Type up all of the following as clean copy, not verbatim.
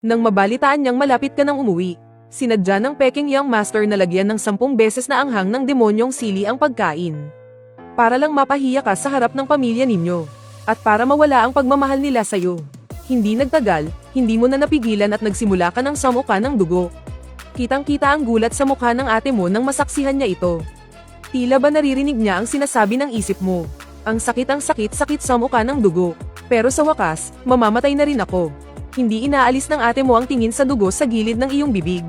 Nang mabalitaan niyang malapit ka nang umuwi, sinadya ng Peking Young Master na lagyan ng 10 beses na anghang ng demonyong sili ang pagkain. Para lang mapahiya ka sa harap ng pamilya ninyo. At para mawala ang pagmamahal nila sa'yo. Hindi nagtagal, hindi mo na napigilan at nagsimula ka ng samuka ng dugo. Kitang-kita ang gulat sa mukha ng ate mo nang masaksihan niya ito. Tila ba naririnig niya ang sinasabi ng isip mo? Ang sakit sa mukha ng dugo. Pero sa wakas, mamamatay na rin ako. Hindi inaalis ng ate mo ang tingin sa dugo sa gilid ng iyong bibig.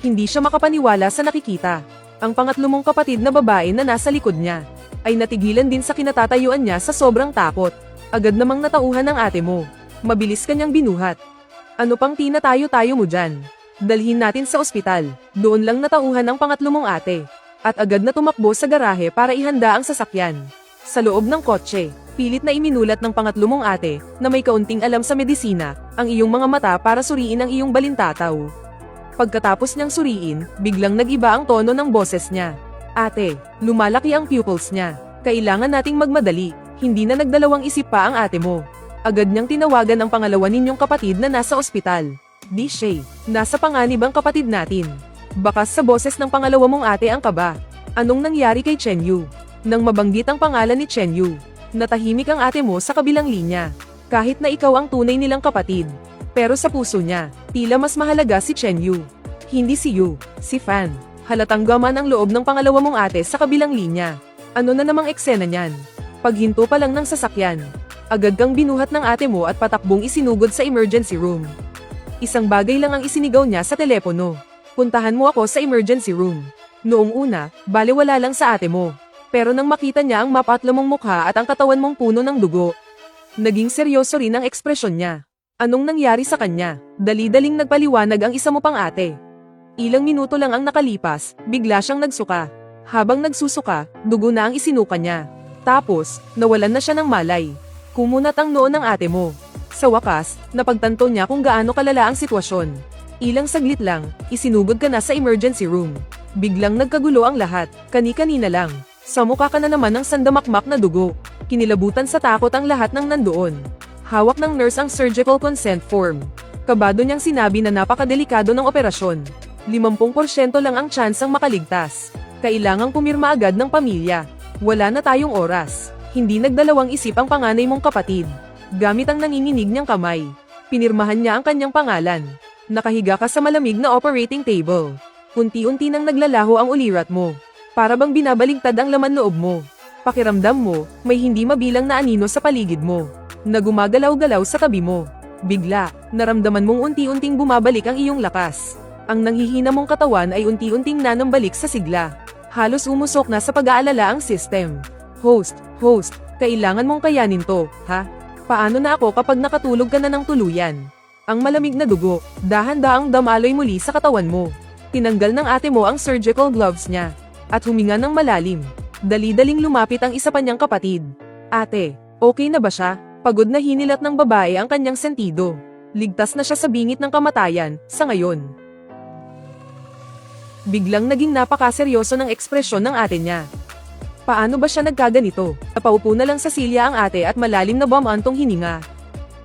Hindi siya makapaniwala sa nakikita. Ang pangatlo mong kapatid na babae na nasa likod niya, ay natigilan din sa kinatatayuan niya sa sobrang takot. Agad namang natauhan ng ate mo. Mabilis kanyang binuhat. Ano pang tinatayo-tayo mo dyan? Dalhin natin sa ospital. Doon lang natauhan ng pangatlo mong ate. At agad na tumakbo sa garahe para ihanda ang sasakyan. Sa loob ng kotse, pilit na iminulat ng pangatlo mong ate, na may kaunting alam sa medisina, ang iyong mga mata para suriin ang iyong balintataw. Pagkatapos niyang suriin, biglang nag-iba ang tono ng boses niya. Ate, lumalaki ang pupils niya. Kailangan nating magmadali, hindi na nagdalawang isip pa ang ate mo. Agad niyang tinawagan ang pangalawa ninyong kapatid na nasa ospital. Di Shay, nasa panganib ang kapatid natin. Bakas sa boses ng pangalawa mong ate ang kaba. Anong nangyari kay Chen Yu? Nang mabanggit ang pangalan ni Chen Yu, natahimik ang ate mo sa kabilang linya. Kahit na ikaw ang tunay nilang kapatid. Pero sa puso niya, tila mas mahalaga si Chen Yu. Hindi si Yu, si Fan. Halatang gaman ang loob ng pangalawa mong ate sa kabilang linya. Ano na namang eksena niyan? Paghinto pa lang ng sasakyan, agad kang binuhat ng ate mo at patakbong isinugod sa emergency room. Isang bagay lang ang isinigaw niya sa telepono. Puntahan mo ako sa emergency room. Noong una, balewala lang sa ate mo. Pero nang makita niya ang mapatlo mong mukha at ang katawan mong puno ng dugo, naging seryoso rin ang ekspresyon niya. Anong nangyari sa kanya? Dali-daling nagpaliwanag ang isa mo pang ate. Ilang minuto lang ang nakalipas, bigla siyang nagsuka. Habang nagsusuka, dugo na ang isinuka niya. Tapos, nawalan na siya ng malay. Kumunat ang noo ng ate mo. Sa wakas, napagtanto niya kung gaano kalala ang sitwasyon. Ilang saglit lang, isinugod ka na sa emergency room. Biglang nagkagulo ang lahat, kani-kanina lang. Sa mukha ka na naman ng sandamakmak na dugo. Kinilabutan sa takot ang lahat ng nandoon. Hawak ng nurse ang surgical consent form. Kabado niyang sinabi na napakadelikado ng operasyon. 50% lang ang tsansang makaligtas. Kailangang pumirma agad ng pamilya. Wala na tayong oras. Hindi nagdalawang isip ang panganay mong kapatid. Gamit ang nanginginig niyang kamay, pinirmahan niya ang kanyang pangalan. Nakahiga ka sa malamig na operating table. Unti-unti nang naglalaho ang ulirat mo. Para bang binabaligtad ang laman loob mo. Pakiramdam mo, may hindi mabilang na anino sa paligid mo. Na gumagalaw-galaw sa tabi mo. Bigla, naramdaman mong unti-unting bumabalik ang iyong lakas. Ang nanghihina mong katawan ay unti-unting nanambalik sa sigla. Halos umusok na sa pag-aalala ang system. Host, kailangan mong kayanin to, ha? Paano na ako kapag nakatulog ka na ng tuluyan? Ang malamig na dugo, dahan-daang damaloy muli sa katawan mo. Tinanggal ng ate mo ang surgical gloves niya. At huminga ng malalim. Dali-daling lumapit ang isa pa niyang kapatid. Ate, okay na ba siya? Pagod na hinilat ng babae ang kanyang sentido. Ligtas na siya sa bingit ng kamatayan, sa ngayon. Biglang naging napakaseryoso ng ekspresyon ng ate niya. Paano ba siya nagkaganito? Napaupo na lang sa silya ang ate at malalim na bumantong hininga.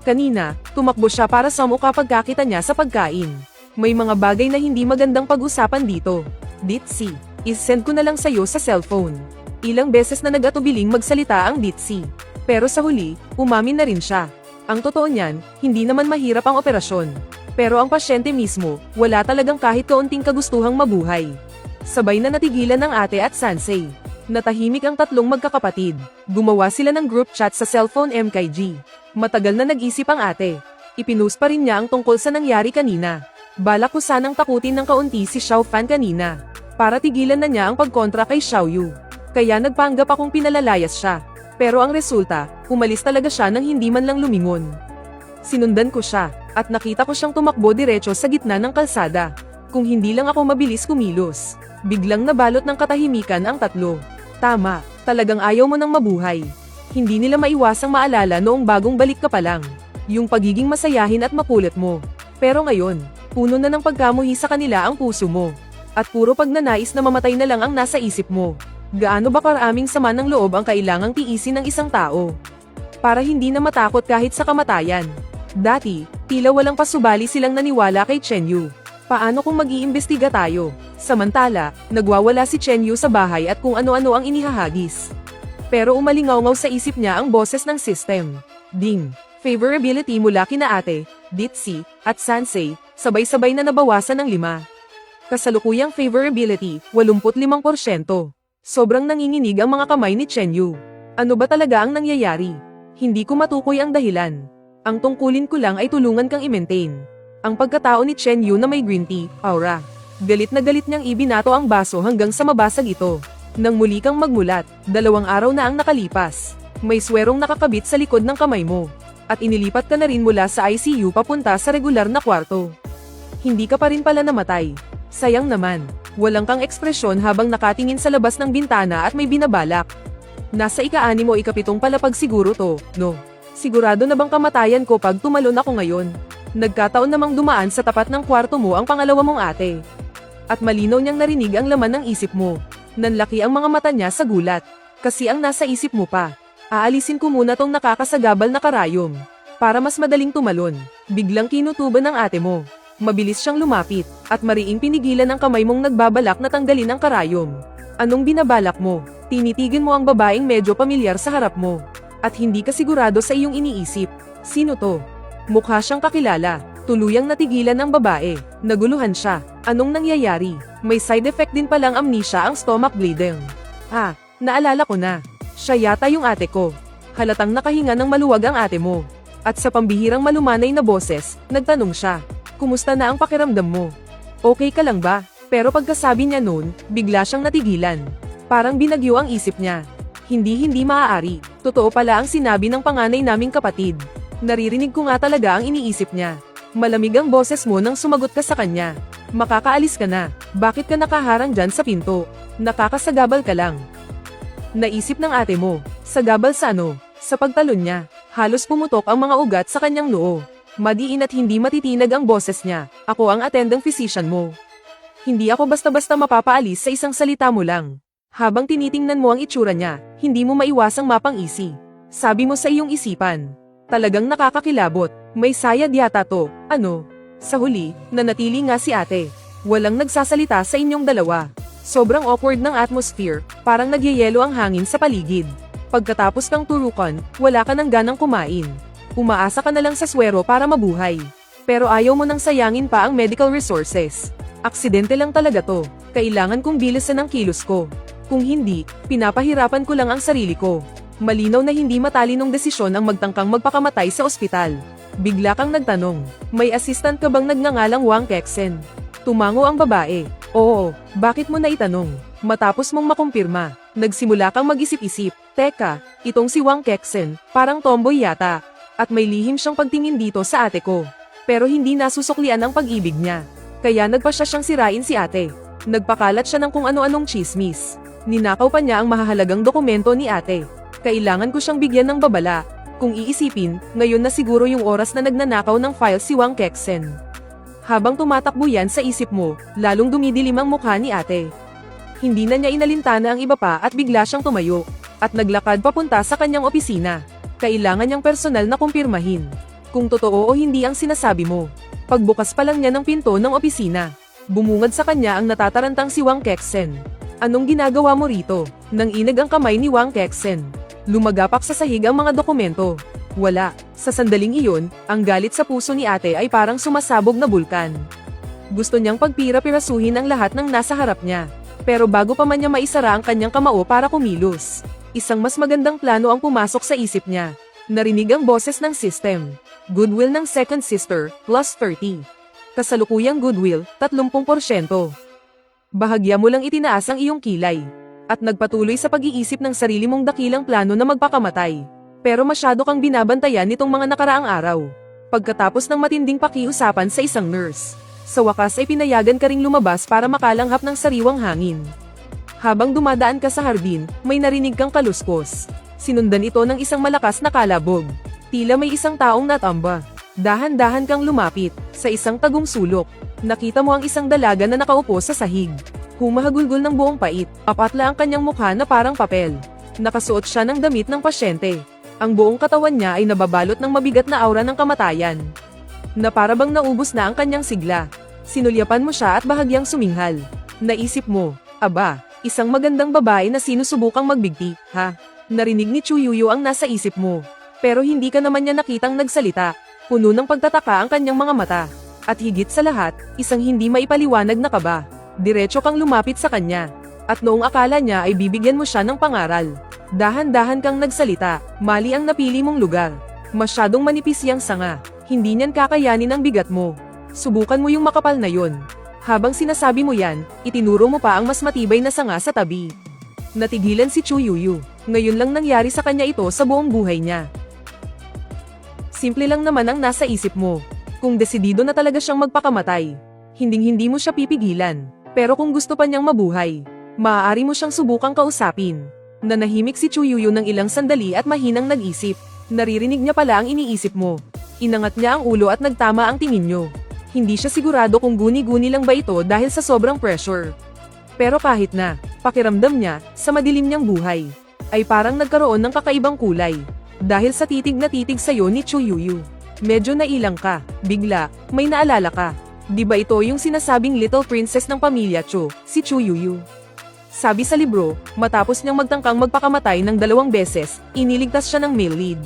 Kanina, tumakbo siya para samuka pagkakita niya sa pagkain. May mga bagay na hindi magandang pag-usapan dito. Ditsi, is-send ko na lang sa'yo sa cellphone. Ilang beses na nag-atubiling magsalita ang Ditsi. Pero sa huli, umamin na rin siya. Ang totoo niyan, hindi naman mahirap ang operasyon. Pero ang pasyente mismo, wala talagang kahit kaunting kagustuhang mabuhay. Sabay na natigilan ng ate at Sansei. Natahimik ang tatlong magkakapatid. Gumawa sila ng group chat sa cellphone MKG. Matagal na nag-isip ang ate. Ipinost pa rin niya ang tungkol sa nangyari kanina. Balak ko sanang takutin ng kaunti si Xiao Fan kanina. Para tigilan na niya ang pagkontra kay Xiao Yu. Kaya nagpanggap akong pinalalayas siya. Pero ang resulta, umalis talaga siya nang hindi man lang lumingon. Sinundan ko siya, at nakita ko siyang tumakbo diretso sa gitna ng kalsada. Kung hindi lang ako mabilis kumilos. Biglang nabalot ng katahimikan ang tatlo. Tama, talagang ayaw mo nang mabuhay. Hindi nila maiwasang maalala noong bagong balik ka pa lang. Yung pagiging masayahin at makulit mo. Pero ngayon, puno na ng pagkamuhi sa kanila ang puso mo. At puro pagnanais na mamatay na lang ang nasa isip mo. Gaano ba karaming sama ng loob ang kailangang tiisin ng isang tao? Para hindi na matakot kahit sa kamatayan. Dati, Tila walang pasubali silang naniwala kay Chen Yu. Paano kung mag-iimbestiga tayo? Samantala, nagwawala si Chen Yu sa bahay at kung ano-ano ang inihahagis. Pero umalingaw-ngaw sa isip niya ang boses ng system. Ding! Favorability mula kina Ate, Ditzy, at Sansei, sabay-sabay na nabawasan ng 5. Kasalukuyang favorability, 85%. Sobrang nanginginig ang mga kamay ni Chen Yu. Ano ba talaga ang nangyayari? Hindi ko matukoy ang dahilan. Ang tungkulin ko lang ay tulungan kang i-maintain ang pagkatao ni Chen Yu na may green tea, aura. Galit na galit niyang ibinato ang baso hanggang sa mabasag ito. Nang muli kang magmulat, 2 araw na ang nakalipas. May swerong nakakabit sa likod ng kamay mo. At inilipat ka na rin mula sa ICU papunta sa regular na kwarto. Hindi ka pa rin pala namatay. Sayang naman, walang kang ekspresyon habang nakatingin sa labas ng bintana at may binabalak. Nasa ika-6 o ika-7 palapag siguro to, no? Sigurado na bang kamatayan ko pag tumalon ako ngayon? Nagkataon namang dumaan sa tapat ng kwarto mo ang pangalawa mong ate. At malinaw niyang narinig ang laman ng isip mo. Nanlaki ang mga mata niya sa gulat. Kasi ang nasa isip mo pa. Aalisin ko muna tong nakakasagabal na karayom. Para mas madaling tumalon. Biglang kinutuban ng ate mo. Mabilis siyang lumapit, at mariing pinigilan ang kamay mong nagbabalak na tanggalin ang karayom. Anong binabalak mo? Tinitigan mo ang babaeng medyo pamilyar sa harap mo. At hindi ka sigurado sa iyong iniisip. Sino to? Mukha siyang kakilala. Tuluyang natigilan ng babae. Naguluhan siya. Anong nangyayari? May side effect din palang amnesia ang stomach bleeding. Naalala ko na. Siya yata yung ate ko. Halatang nakahinga ng maluwag ang ate mo. At sa pambihirang malumanay na boses, nagtanong siya. Kumusta na ang pakiramdam mo? Okay ka lang ba? Pero pagkasabi niya noon, bigla siyang natigilan. Parang binagyo ang isip niya. Hindi maaari. Totoo pala ang sinabi ng panganay naming kapatid. Naririnig ko nga talaga ang iniisip niya. Malamig ang boses mo nang sumagot ka sa kanya. Makakaalis ka na. Bakit ka nakaharang dyan sa pinto? Nakakasagabal ka lang. Naisip ng ate mo. Sagabal sa ano? Sa pagtalon niya. Halos pumutok ang mga ugat sa kanyang noo. Madiin at hindi matitinag ang boses niya. Ako ang attending physician mo. Hindi ako basta-basta mapapaalis sa isang salita mo lang. Habang tinitingnan mo ang itsura niya, hindi mo maiwasang mapang-isi. Sabi mo sa iyong isipan. Talagang nakakakilabot. May sayad yata to. Ano? Sa huli, nanatili nga si ate. Walang nagsasalita sa inyong dalawa. Sobrang awkward ng atmosphere, parang nagyayelo ang hangin sa paligid. Pagkatapos kang turukan, wala ka nang ganang kumain. Umaasa ka na lang sa swero para mabuhay. Pero ayaw mo nang sayangin pa ang medical resources. Aksidente lang talaga to. Kailangan kong bilisan ang kilos ko. Kung hindi, pinapahirapan ko lang ang sarili ko. Malinaw na hindi matalinong desisyon ang magtangkang magpakamatay sa ospital. Bigla kang nagtanong, may assistant ka bang nagngangalang Wang Kexen? Tumango ang babae. Oo, bakit mo naitanong? Matapos mong makumpirma, nagsimula kang mag-isip-isip. Teka, itong si Wang Kexen, parang tomboy yata. At may lihim siyang pagtingin dito sa ate ko. Pero hindi nasusuklian ang pag-ibig niya. Kaya nagpasya siyang sirain si ate. Nagpakalat siya ng kung ano-anong chismis. Ninakaw pa niya ang mahahalagang dokumento ni ate. Kailangan ko siyang bigyan ng babala. Kung iisipin, ngayon na siguro yung oras na nagnanakaw ng file si Wang Kexen. Habang tumatakbo yan sa isip mo, lalong dumidilim ang mukha ni ate. Hindi na niya inalintana ang iba pa at bigla siyang tumayo. At naglakad papunta sa kanyang opisina. Kailangan niyang personal na kumpirmahin kung totoo o hindi ang sinasabi mo. Pagbukas pa lang niya ng pinto ng opisina, bumungad sa kanya ang natatarantang si Wang Kexen. Anong ginagawa mo rito? Nang inag ang kamay ni Wang Kexen. Lumagapak sa sahig ang mga dokumento. Wala. Sa sandaling iyon, ang galit sa puso ni ate ay parang sumasabog na bulkan. Gusto niyang pagpira-pirasuhin ang lahat ng nasa harap niya. Pero bago pa man niya maisara ang kanyang kamao para kumilos, isang mas magandang plano ang pumasok sa isip niya. Narinig ang boses ng system. Goodwill ng second sister, plus 30. Kasalukuyang goodwill, 30%. Bahagya mo lang itinaas ang iyong kilay. At nagpatuloy sa pag-iisip ng sarili mong dakilang plano na magpakamatay. Pero masyado kang binabantayan nitong mga nakaraang araw. Pagkatapos ng matinding pakiusapan sa isang nurse, sa wakas ay pinayagan ka ring lumabas para makalanghap ng sariwang hangin. Habang dumadaan ka sa hardin, may narinig kang kaluskos. Sinundan ito ng isang malakas na kalabog. Tila may isang taong natamba. Dahan-dahan kang lumapit. Sa isang tagong sulok, nakita mo ang isang dalaga na nakaupo sa sahig. Humahagulgol ng buong pait. Apatla ang kanyang mukha na parang papel. Nakasuot siya ng damit ng pasyente. Ang buong katawan niya ay nababalot ng mabigat na aura ng kamatayan. na para bang naubos na ang kanyang sigla. Sinulyapan mo siya at bahagyang suminghal. Naisip mo, aba, isang magandang babae na sinusubukang magbigti, ha? Narinig ni Chu Yuyu ang nasa isip mo. Pero hindi ka naman niya nakitang nagsalita. Puno ng pagtataka ang kanyang mga mata. At higit sa lahat, isang hindi maipaliwanag na kaba. Diretso kang lumapit sa kanya. At noong akala niya ay bibigyan mo siya ng pangaral. Dahan-dahan kang nagsalita, mali ang napili mong lugar. Masyadong manipis yang sanga. Hindi niyan kakayanin ang bigat mo. Subukan mo yung makapal na yon. Habang sinasabi mo yan, itinuro mo pa ang mas matibay na sanga sa tabi. Natigilan si Chu Yuyu. Ngayon lang nangyari sa kanya ito sa buong buhay niya. Simple lang naman ang nasa isip mo. Kung desidido na talaga siyang magpakamatay, hinding-hindi mo siya pipigilan. Pero kung gusto pa niyang mabuhay, maaari mo siyang subukang kausapin. Nanahimik si Chu Yuyu ng ilang sandali at mahinang nag-isip. Naririnig niya pala ang iniisip mo. Inangat niya ang ulo at nagtama ang tingin niyo. Hindi siya sigurado kung guni-guni lang ba ito dahil sa sobrang pressure. Pero kahit na, pakiramdam niya, sa madilim niyang buhay, ay parang nagkaroon ng kakaibang kulay. Dahil sa titig na titig sa'yo ni Chu Yuyu. Medyo nailang ka, bigla, may naalala ka. Di ba ito yung sinasabing little princess ng pamilya Chu, si Chu Yuyu? Sabi sa libro, matapos niyang magtangkang magpakamatay ng 2 beses, iniligtas siya ng male lead.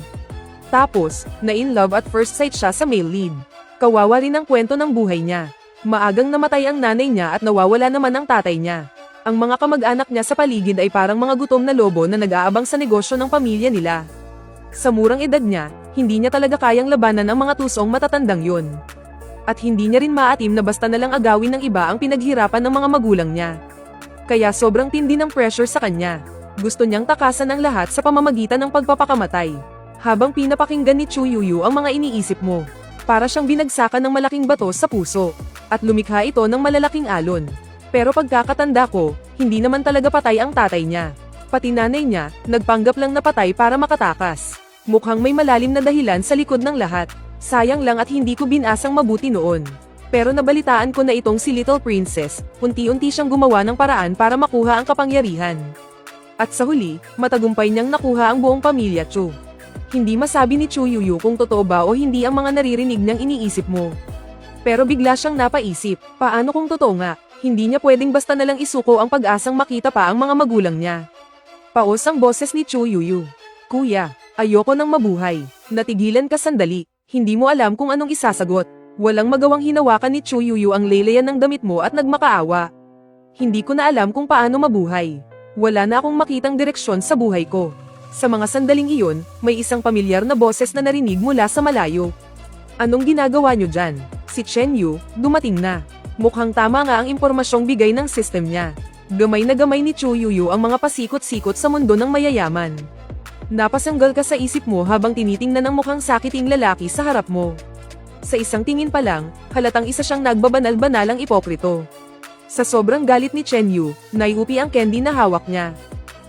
Tapos, na-in love at first sight siya sa male lead. Kawawa rin ang kwento ng buhay niya. Maagang namatay ang nanay niya at nawawala naman ang tatay niya. Ang mga kamag-anak niya sa paligid ay parang mga gutom na lobo na nag-aabang sa negosyo ng pamilya nila. Sa murang edad niya, hindi niya talaga kayang labanan ang mga tusong matatandang yun. At hindi niya rin maatim na basta nalang agawin ng iba ang pinaghirapan ng mga magulang niya. Kaya sobrang tindi ng pressure sa kanya. Gusto niyang takasan ang lahat sa pamamagitan ng pagpapakamatay. Habang pinapakinggan ni Chu Yuyu ang mga iniisip mo, para siyang binagsakan ng malaking bato sa puso, at lumikha ito ng malalaking alon. Pero pagkakatanda ko, hindi naman talaga patay ang tatay niya. Pati nanay niya, nagpanggap lang na patay para makatakas. Mukhang may malalim na dahilan sa likod ng lahat. Sayang lang at hindi ko binasang mabuti noon. Pero nabalitaan ko na itong si Little Princess, unti-unti siyang gumawa ng paraan para makuha ang kapangyarihan. At sa huli, matagumpay niyang nakuha ang buong pamilya Chu. Hindi masabi ni Chu Yuyu kung totoo ba o hindi ang mga naririnig niyang iniisip mo. Pero bigla siyang napaisip, paano kung totoo nga, hindi niya pwedeng basta nalang isuko ang pag-asang makita pa ang mga magulang niya. Paos ang boses ni Chu Yuyu. Kuya, ayoko nang mabuhay. Natigilan ka sandali, hindi mo alam kung anong isasagot. Walang magawang hinawakan ni Chu Yuyu ang laylayan ng damit mo at nagmakaawa. Hindi ko na alam kung paano mabuhay. Wala na akong makitang direksyon sa buhay ko. Sa mga sandaling iyon, may isang pamilyar na boses na narinig mula sa malayo. Anong ginagawa niyo dyan? Si Chen Yu, dumating na. Mukhang tama nga ang impormasyong bigay ng system niya. Gamay na gamay ni Chu Yuyu ang mga pasikot-sikot sa mundo ng mayayaman. Napasanggal ka sa isip mo habang tinitingnan ng mukhang sakiting lalaki sa harap mo. Sa isang tingin pa lang, halatang isa siyang nagbabanal-banalang ipokrito. Sa sobrang galit ni Chen Yu, naiupi ang candy na hawak niya.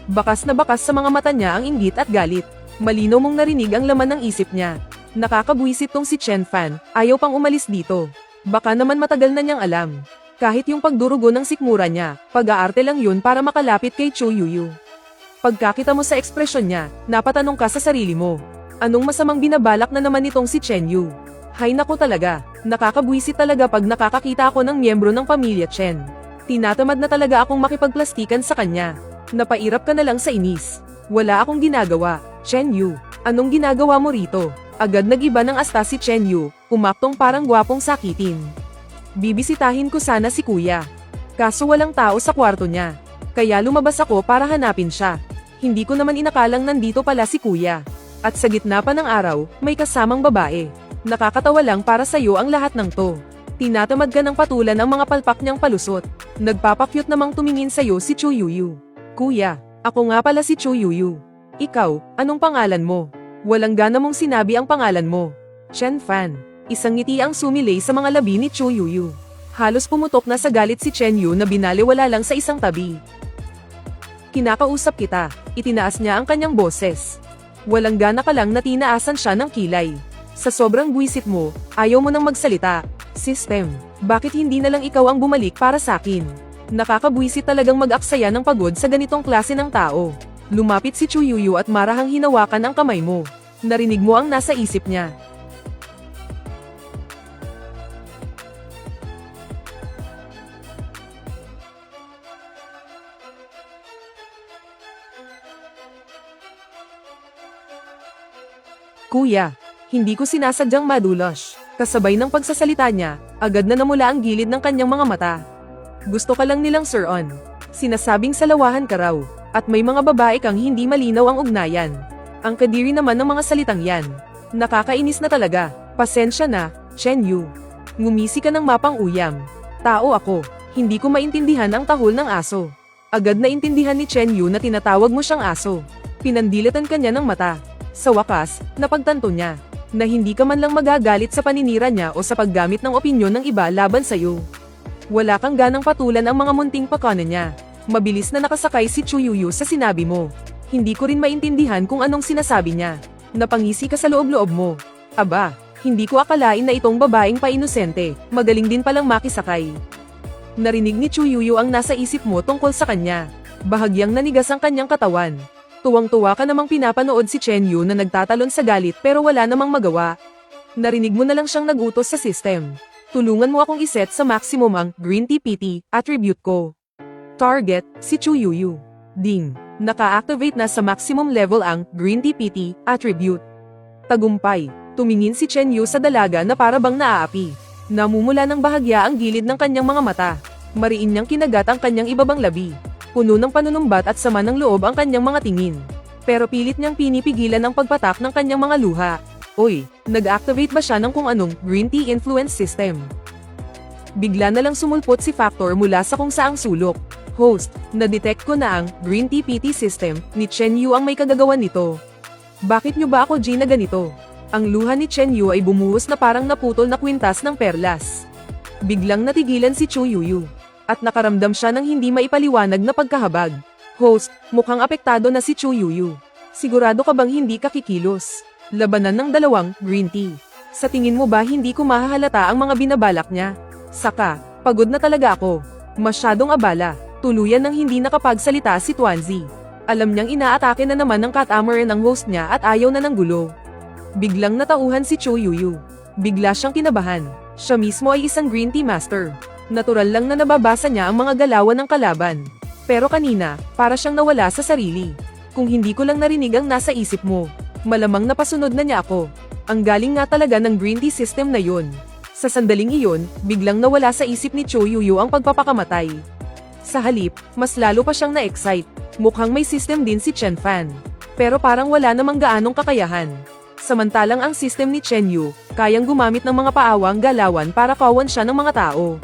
Bakas na bakas sa mga mata niya ang inggit at galit. Malinaw mong narinig ang laman ng isip niya. Nakakabwisit tong si Chen Fan, ayaw pang umalis dito. Baka naman matagal na niyang alam. Kahit yung pagdurugo ng sikmura niya, pag-aarte lang yun para makalapit kay Chu Yuyu. Pagkakita mo sa ekspresyon niya, napatanong ka sa sarili mo. Anong masamang binabalak na naman itong si Chen Yu? Hay naku talaga, nakakabwisit talaga pag nakakakita ako ng miyembro ng pamilya Chen. Tinatamad na talaga akong makipagplastikan sa kanya. Napairap ka na lang sa inis. Wala akong ginagawa. Chen Yu, anong ginagawa mo rito? Agad nag-iba ng asta si Chen Yu, umaktong parang gwapong sakitin. Bibisitahin ko sana si kuya. Kaso walang tao sa kwarto niya. Kaya lumabas ako para hanapin siya. Hindi ko naman inakalang nandito pala si kuya. At sa gitna pa ng araw, may kasamang babae. Nakakatawa lang para sa'yo ang lahat ng to. Tinatamad ka ng patulan ang mga palpak niyang palusot. Nagpapakyut namang tumingin sa'yo si Chu Yuyu. Kuya, ako nga pala si Chu Yuyu. Ikaw, anong pangalan mo? Walang gana mong sinabi ang pangalan mo. Chen Fan. Isang ngiti ang sumilay sa mga labi ni Chu Yuyu. Halos pumutok na sa galit si Chen Yu na binaliwala lang sa isang tabi. Kinakausap kita, itinaas niya ang kanyang boses. Walang gana ka lang na tinaasan siya ng kilay. Sa sobrang buwisit mo, ayaw mo nang magsalita. System, bakit hindi na lang ikaw ang bumalik para sakin? Nakakabwisit talagang mag-aksaya ng pagod sa ganitong klase ng tao. Lumapit si Chu Yuyu at marahang hinawakan ang kamay mo. Narinig mo ang nasa isip niya. Kuya, hindi ko sinasadyang madulas. Kasabay ng pagsasalita niya, agad na namula ang gilid ng kanyang mga mata. Gusto ka lang nilang Sir-on. Sinasabing salawahan ka raw, at may mga babae kang hindi malinaw ang ugnayan. Ang kadiri naman ng mga salitang yan. Nakakainis na talaga. Pasensya na, Chen Yu. Ngumisi ka ng mapang-uyam. Tao ako, hindi ko maintindihan ang tahol ng aso. Agad na intindihan ni Chen Yu na tinatawag mo siyang aso. Pinandilatan kanya ng mata. Sa wakas, napagtanto niya na hindi ka man lang magagalit sa paninira niya o sa paggamit ng opinyon ng iba laban sa iyo. Wala kang ganang patulan ang mga munting pakana niya. Mabilis na nakasakay si Chu Yuyu sa sinabi mo. Hindi ko rin maintindihan kung anong sinasabi niya. Napangisi ka sa loob-loob mo. Aba, hindi ko akalain na itong babaeng pa-inosente, magaling din palang makisakay. Narinig ni Chu Yuyu ang nasa isip mo tungkol sa kanya. Bahagyang nanigas ang kanyang katawan. Tuwang-tuwa ka namang pinapanood si Chen Yu na nagtatalon sa galit pero wala namang magawa. Narinig mo na lang siyang nagutos sa system. Tulungan mo akong iset sa maximum ang Green TPT attribute ko. Target, si Chu Yuyu. Ding, naka-activate na sa maximum level ang Green TPT attribute. Tagumpay, tumingin si Chen Yu sa dalaga na para bang naaapi. Namumula ng bahagya ang gilid ng kanyang mga mata. Mariin niyang kinagat ang kanyang ibabang labi. Puno ng panunumbat at sama ng loob ang kanyang mga tingin. Pero pilit niyang pinipigilan ang pagpatak ng kanyang mga luha. Oy, nag-activate ba siya ng kung anong Green Tea Influence System? Bigla na lang sumulpot si Factor mula sa kung saang sulok. Host, na-detect ko na ang Green Tea PT System ni Chen Yu ang may kagagawan nito. Bakit niyo ba ako na ganito? Ang luha ni Chen Yu ay bumuhos na parang naputol na kwintas ng perlas. Biglang natigilan si Chu Yuyu. At nakaramdam siya ng hindi maipaliwanag na pagkahabag. Host, mukhang apektado na si Chu Yuyu. Sigurado ka bang hindi ka kikilos? Labanan ng dalawang green tea. Sa tingin mo ba hindi ko mahahalata ang mga binabalak niya? Saka, pagod na talaga ako. Masyadong abala. Tuluyan ng hindi nakapagsalita si Tuanzi. Alam niyang inaatake na naman ng cat-amaran ng host niya at ayaw na ng gulo. Biglang natauhan si Chu Yuyu. Bigla siyang kinabahan. Siya mismo ay isang green tea master. Natural lang na nababasa niya ang mga galawan ng kalaban. Pero kanina, para siyang nawala sa sarili. Kung hindi ko lang narinig ang nasa isip mo, malamang napasunod na niya ako. Ang galing nga talaga ng green tea system na yun. Sa sandaling iyon, biglang nawala sa isip ni Chu Yuyu ang pagpapakamatay. Sa halip, mas lalo pa siyang na-excite. Mukhang may system din si Chen Fan. Pero parang wala namang gaanong kakayahan. Samantalang ang system ni Chen Yu, kayang gumamit ng mga paawang galawan para kawan siya ng mga tao.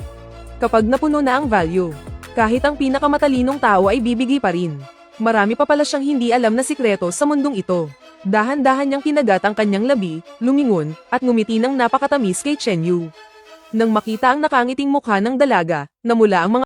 Kapag napuno na ang value, kahit ang pinakamatalinong tao ay bibigay pa rin. Marami pa pala siyang hindi alam na sikreto sa mundong ito. Dahan-dahan niyang kinagat ang kanyang labi, lumingon, at ngumiti ng napakatamis kay Chen Yu. Nang makita ang nakangiting mukha ng dalaga, namula ang mga